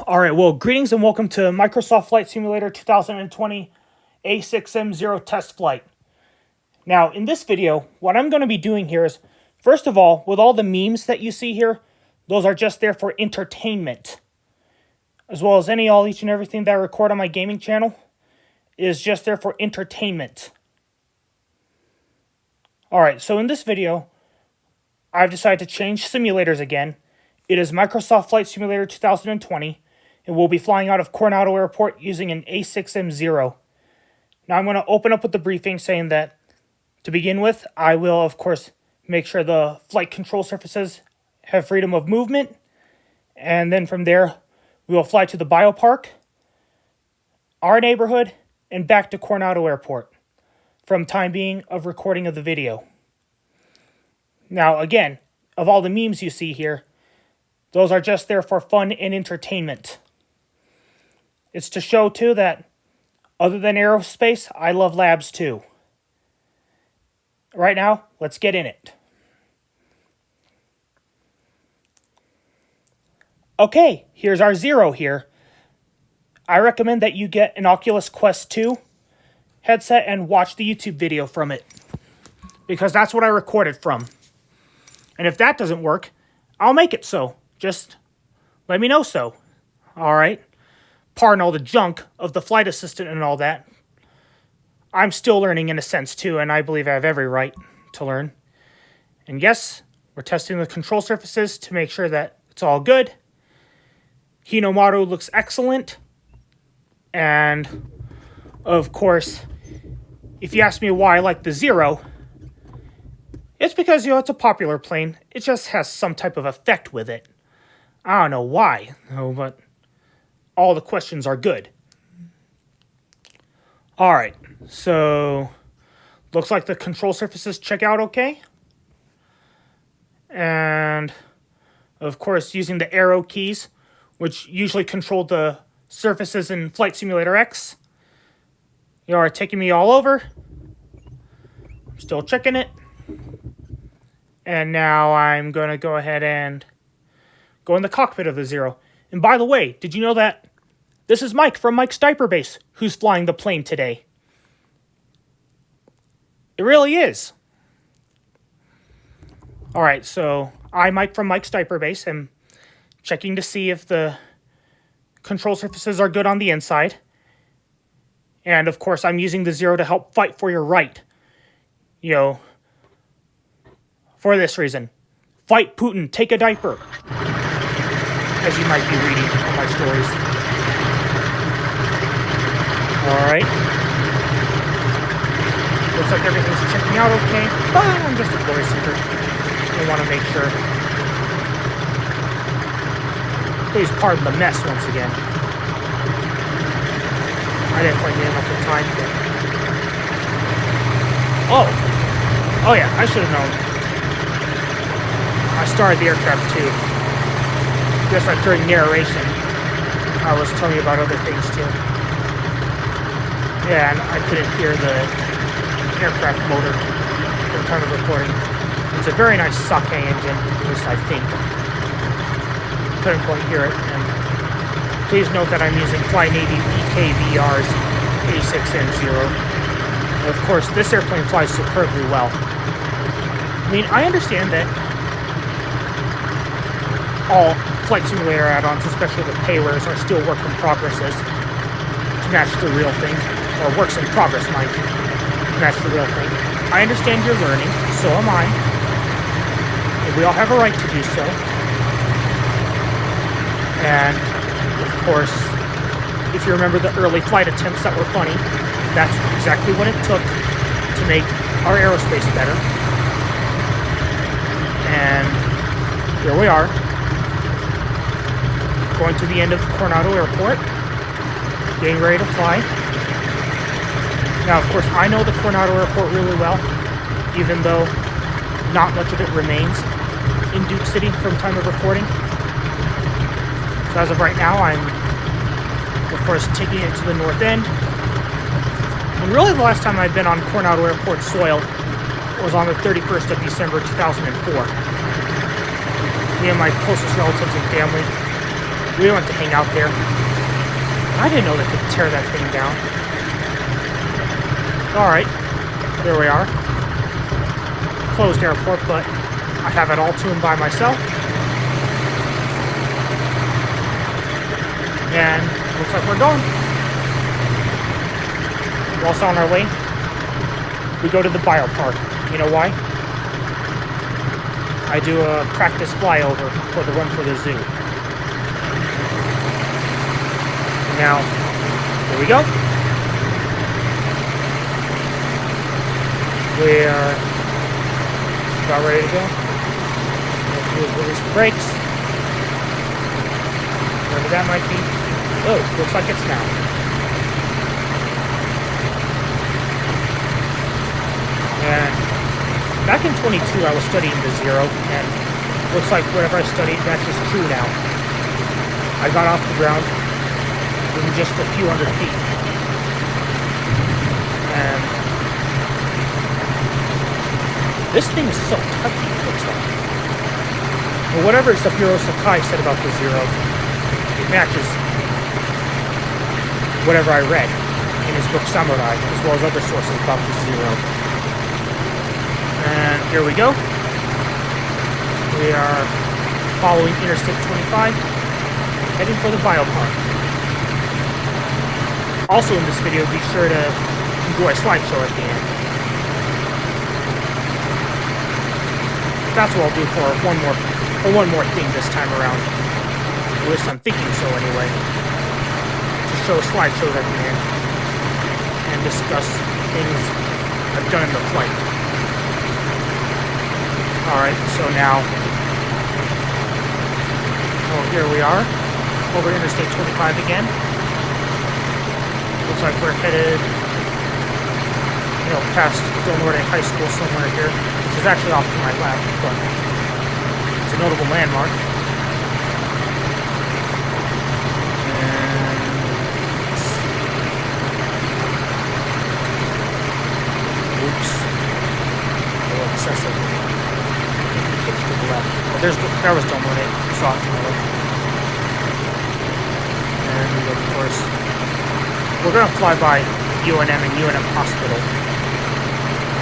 All right, well, greetings and welcome to Microsoft Flight Simulator 2020 A6M 0 test flight. Now, in this video, what I'm going to be doing here is, first of all, with all the memes that you see here, those are just there for entertainment. As well as each and everything that I record on my gaming channel is just there for entertainment. All right, so in this video, I've decided to change simulators again. It is Microsoft Flight Simulator 2020. And we'll be flying out of Coronado Airport using an A6M 0. Now I'm going to open up with the briefing saying that, to begin with, I will, of course, make sure the flight control surfaces have freedom of movement. And then from there, we will fly to the biopark, our neighborhood, and back to Coronado Airport from time being of recording of the video. Now, again, of all the memes you see here, those are just there for fun and entertainment. It's to show, too, that other than aerospace, I love labs, too. Right now, let's get in it. Okay, here's our 0 here. I recommend that you get an Oculus Quest 2 headset and watch the YouTube video from it, because that's what I recorded from. And if that doesn't work, I'll make it so. Just let me know so. All right? Pardon all the junk of the flight assistant and all that. I'm still learning in a sense too, and I believe I have every right to learn. And yes, we're testing the control surfaces to make sure that it's all good. Hinomaru looks excellent. And, of course, if you ask me why I like the 0, it's because, it's a popular plane. It just has some type of effect with it. I don't know why, but all the questions are good. Alright, so looks like the control surfaces check out okay. And, of course, using the arrow keys, which usually control the surfaces in Flight Simulator X, you are taking me all over. I'm still checking it. And now I'm going to go ahead and go in the cockpit of the 0. And by the way, did you know that this is Mike from Mike's Diaper Base who's flying the plane today? It really is. Alright, so I, Mike from Mike's Diaper Base, am checking to see if the control surfaces are good on the inside. And of course, I'm using the 0 to help fight for your right. For this reason. Fight Putin, take a diaper. As you might be reading on my stories. Alright. Looks like everything's checking out okay. But I'm just a glory seeker. I want to make sure. Please pardon the mess once again. I didn't quite name up the time. Oh yeah, I should have known. I started the aircraft too. Just like during narration, I was telling you about other things too. Yeah, and I couldn't hear the aircraft motor at the time of recording. It's a very nice sake engine, at least I think. Couldn't quite hear it. And please note that I'm using Fly Navy Beekay VR's A6M 0. And of course, this airplane flies superbly well. I mean, I understand that all Flight Simulator add-ons, especially the paywars, are still work in progresses to match the real thing, or works in progress, mind you, to match the real thing. I understand you're learning, so am I, and we all have a right to do so. And, of course, if you remember the early flight attempts that were funny, that's exactly what it took to make our aerospace better. And here we are. Going to the end of Coronado Airport, getting ready to fly. Now, of course, I know the Coronado Airport really well, even though not much of it remains in Duke City from time of recording. So as of right now, I'm, of course, taking it to the north end. And really the last time I'd been on Coronado Airport soil was on the 31st of December 2004. Me and my closest relatives and family We went to hang out there. I didn't know they could tear that thing down. Alright, there we are. Closed airport, but I have it all tuned by myself. And looks like we're going. Whilst on our way, we go to the biopark. You know why? I do a practice flyover for the run for the zoo. Now, here we go. We are about ready to go. We'll release the brakes. Whatever that might be. Oh, looks like it's now. And back in 22, I was studying the Zero, and looks like whatever I studied, that's just true now. I got off the ground in just a few hundred feet. And this thing is so touchy, it looks like. But whatever Saburo Sakai said about the Zero, it matches whatever I read in his book Samurai, as well as other sources about the Zero. And here we go. We are following Interstate 25, heading for the biopark. Also in this video, be sure to enjoy a slideshow at the end. That's what I'll do for one more thing this time around. At least I'm thinking so anyway. To show slideshows at the end and discuss things I've done in the flight. Alright, so now, here we are, over Interstate 25 again. Looks like we're headed, past Del Norte High School somewhere here, which is actually off to my left, but it's a notable landmark. And oops, a little excessive. To the left. Oh, there was Del Norte. We saw it to the left. And of course, we're gonna fly by UNM and UNM Hospital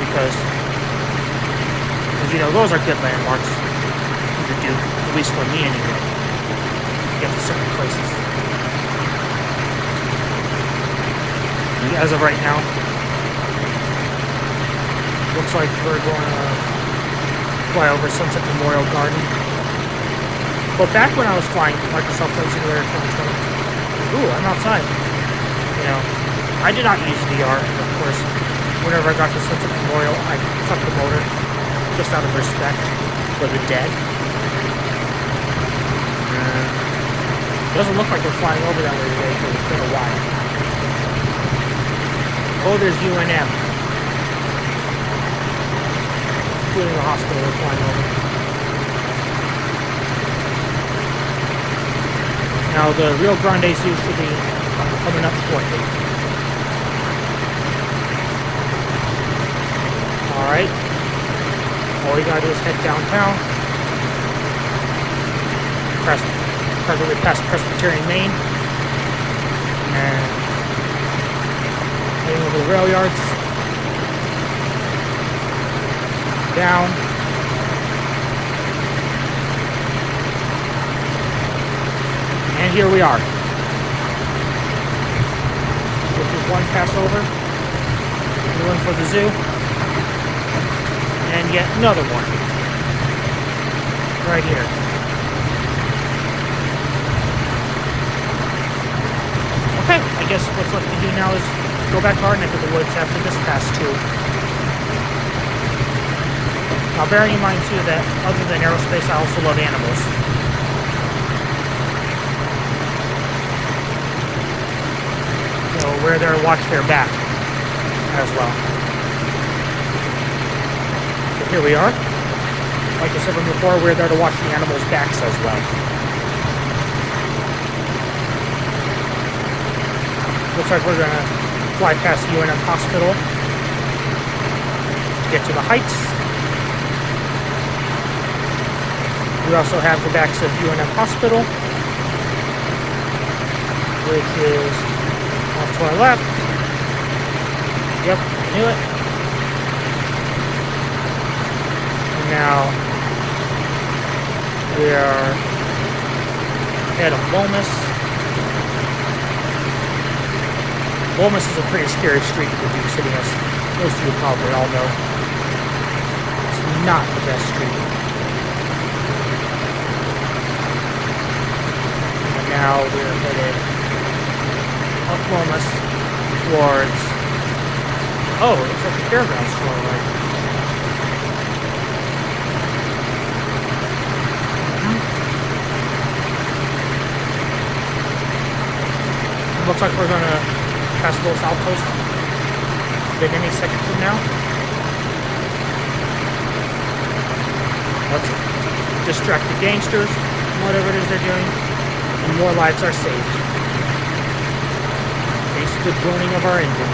because those are good landmarks to do, at least for me anyway. To get to certain places. And as of right now, looks like we're going to fly over Sunset Memorial Garden. But back when I was flying Microsoft Flight Simulator 2020, I'm outside. I did not use VR, of course. Whenever I got to Sunset Memorial, I cut the motor just out of respect for the dead. It doesn't look like we're flying over that way today because it's been a while. Oh, there's UNM. Including the hospital we're flying over. Now the Rio Grande Zoo should be coming up shortly. Alright. All we gotta do is head downtown. Presently past Presbyterian Main. And heading over the rail yards. Down. And here we are. This is one pass over. Another one for the zoo. And yet another one. Right here. Okay, I guess what's left to do now is go back to our neck of the woods after this pass too. Now, bearing in mind, too, that other than aerospace, I also love animals. So, we're there to watch their back as well. So, here we are. Like I said before, we're there to watch the animals' backs as well. Looks like we're going to fly past UNM Hospital to get to the heights. We also have the backs of UNM Hospital. which is off to our left. Yep, I knew it. And now we are ahead of Lomas. Lomas is a pretty scary street in the Duke City, as most of you probably all know. It's not the best street. And now we're headed up Lomas towards... Oh, it looks like the fairgrounds to our right. Looks like we're gonna pass Los Altos in any second from now. Let's distract the gangsters from whatever it is they're doing, and more lives are saved. Thanks to the droning of our engine.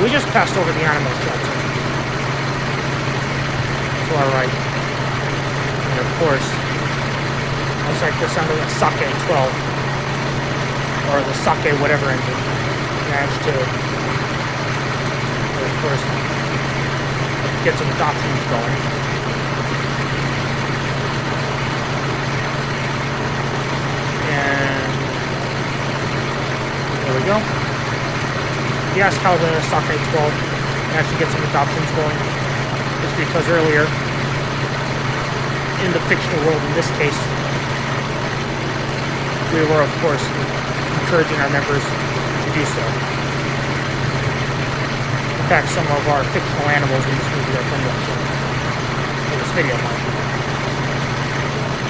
We just passed over the animal shelter to our right. And of course, looks like the sound of the Sake 12, or the Sake whatever engine, managed to, of course, get some adoptions going. And there we go. If you ask how the Sake 12 actually get some adoptions going, it's because earlier, in the fictional world in this case, we were, of course, encouraging our members to do so. In fact, some of our fictional animals in this movie are from that shelter. In this video, mind you.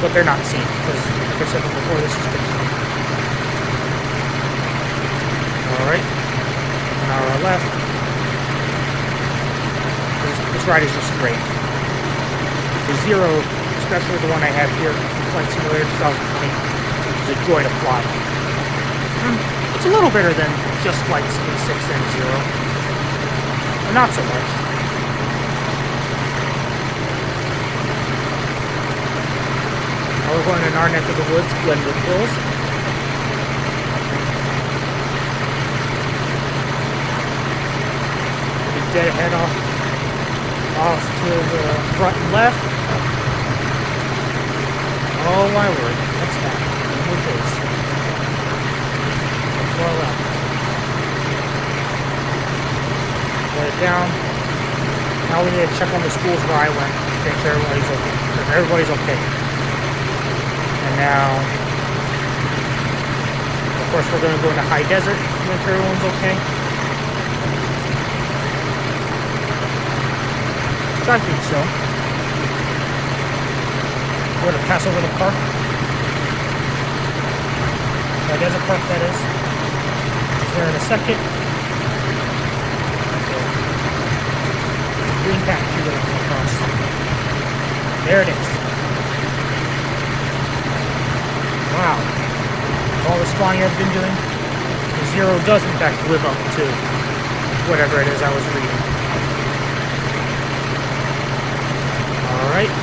But they're not seen, because, like I said before, this is fictional. Alright. And on our left, this ride is just great. The Zero, especially the one I have here, Flight Simulator 2020, a joy to fly. It's a little better than just Flight A6M Zero, but not so much. Now we're going in our neck of the woods, Glenwood Hills. We're dead ahead off to the front and left. Oh my word, what's that? With this. To our left. Let it down. Now we need to check on the schools where I went to make sure everybody's okay. Because everybody's okay. And now, of course, we're going to go into high desert to make sure everyone's okay. So I think so. We're going to pass over the park. Desert Park, that is. Is there in a second? Okay. Green patch you're going to come across. There it is. Wow. All this flying I've been doing, the Zero does in fact live up to whatever it is I was reading. Alright.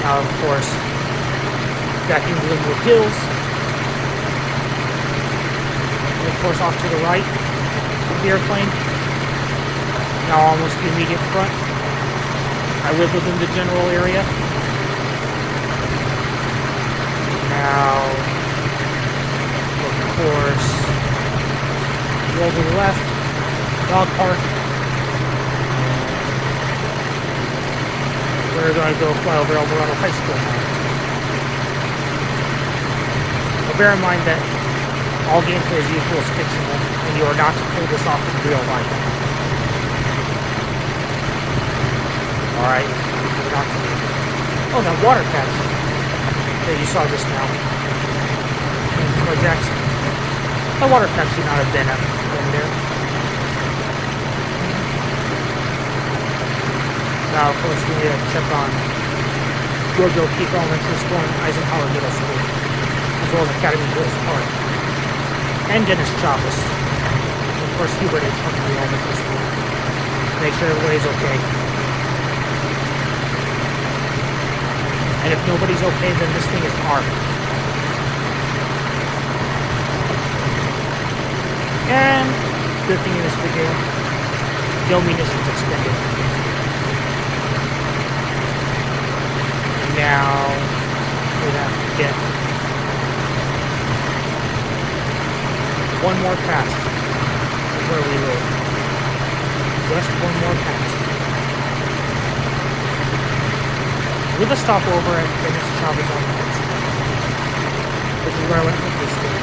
Now, of course, back in Glenwood Hills. And of course, off to the right of the airplane. Now almost the immediate front. I live within the general area. Now, of course, roll to the left, dog park. We're going to go fly over Eldorado High School now. But bear in mind that all gameplay as usual is fictional, and you are not to pull this off in real life. Alright, we're not to... Oh, that water taxi that you saw just now. Troy Jackson. That water taxi not have been there. Now, of course, we need to check on George O'Keefe Elementary School and Eisenhower Middle School, as well as Academy Hills Park, and Dennis Chavez. And of course, Hubert H. Humphrey Elementary School. Make sure everybody's okay. And if nobody's okay, then this thing is armed. And good thing in this video, no munitions expended. Now we have to get one more pass where we live. Just one more pass. With a stopover at Dennis Chavez on the which is where I went for this school.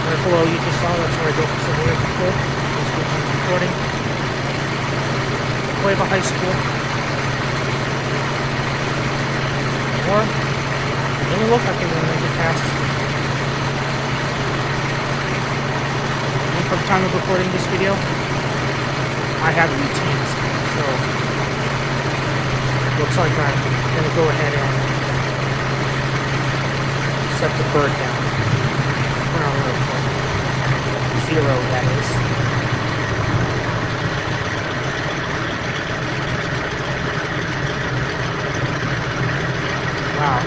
Right below you just saw, that's where I go for some work before. This is I'm recording. Cueva High School. Or it doesn't look like they're going to make it past. And from the time of recording this video, I have routines, so looks like I'm going to go ahead and set the bird down. Zero, that is. Wow.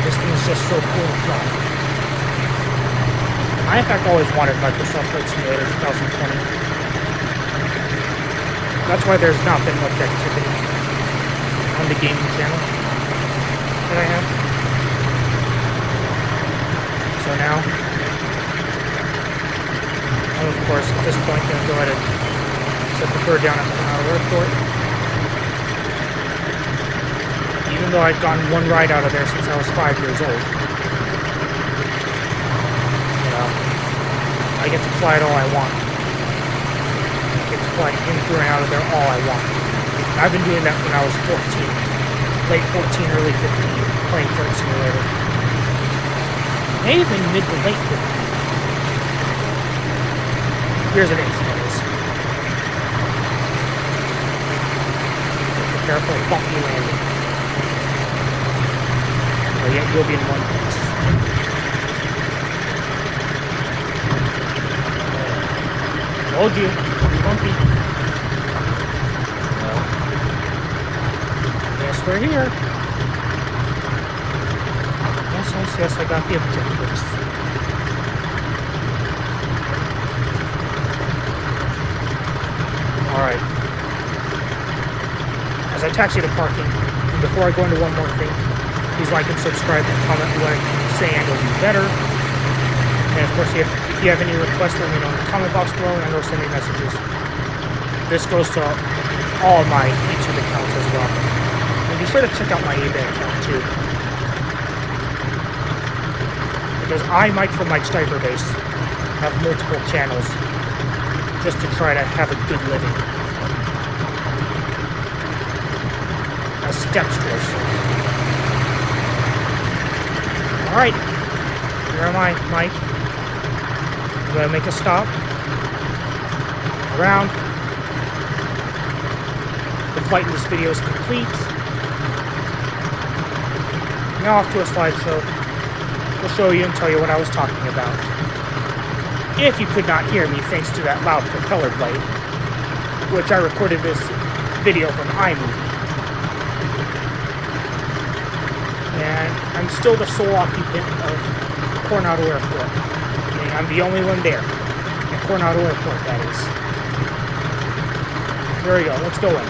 This thing is just so cool to fly. I, in fact, always wanted Microsoft Flight Simulator 2020. That's why there's not been much activity on the gaming channel that I have. So now, I'm of course at this point going to go ahead and set the bird down at Coronado Airport. Even though I'd gotten one ride out of there since I was 5 years old. You know, I get to fly it all I want. I get to fly in, through, and out of there all I want. I've been doing that when I was 14. Late 14, early 15, playing Flight Simulator. Maybe even mid to late 15. Here's an ace, that is. Prepare for a bumpy landing. Oh yeah, you'll be in one piece. Told you, it's bumpy. Yes, we're here. Yes, I got the objectives. Alright. As I taxi to parking, and before I go into one more thing, please like and subscribe and comment what I'm saying I will do better. And of course, if you have any requests, let me know in the comment box below, and I know send me messages. This goes to all my YouTube accounts as well. And be sure to check out my eBay account too. Because I, Mike from Mike's Diaper Base, have multiple channels just to try to have a good living. As steps towards it. Alright, here am I, Mike. I'm going to make a stop. Around. The flight in this video is complete. Now off to a slideshow. We'll show you and tell you what I was talking about. If you could not hear me thanks to that loud propeller blade, which I recorded this video from iMovie. And I'm still the sole occupant of Coronado Airport. I mean, I'm the only one there. At Coronado Airport, that is. There we go, let's go in.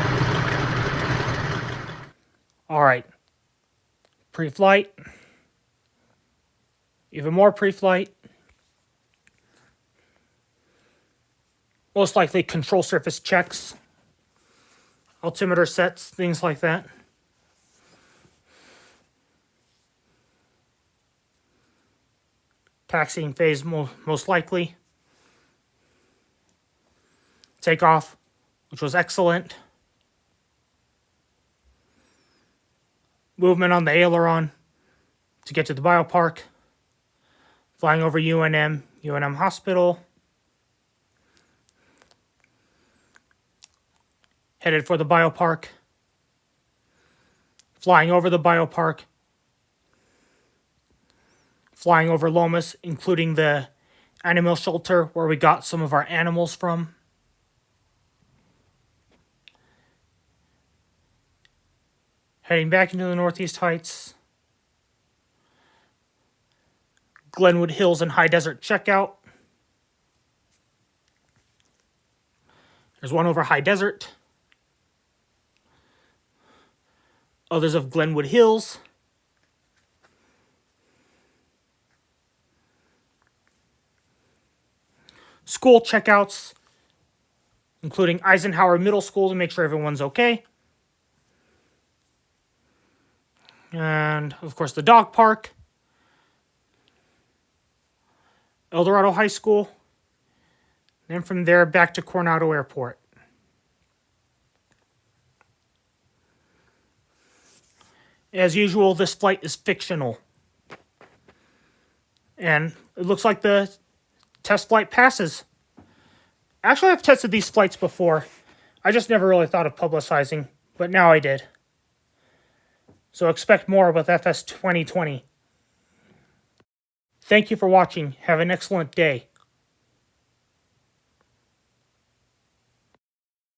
Alright. Pre-flight. Even more pre-flight. Most likely control surface checks. Altimeter sets, things like that. Taxiing phase most likely. Takeoff, which was excellent. Movement on the aileron to get to the biopark. Flying over UNM Hospital. Headed for the biopark. Flying over the biopark. Flying over Lomas, including the animal shelter where we got some of our animals from. Heading back into the Northeast Heights. Glenwood Hills and High Desert checkout. There's one over High Desert. Others of Glenwood Hills. School checkouts, including Eisenhower Middle School to make sure everyone's okay. And, of course, the dog park. El Dorado High School. Then from there, back to Coronado Airport. As usual, this flight is fictional. And it looks like the test flight passes. Actually, I've tested these flights before. I just never really thought of publicizing, but now I did. So expect more with FS 2020. Thank you for watching. Have an excellent day.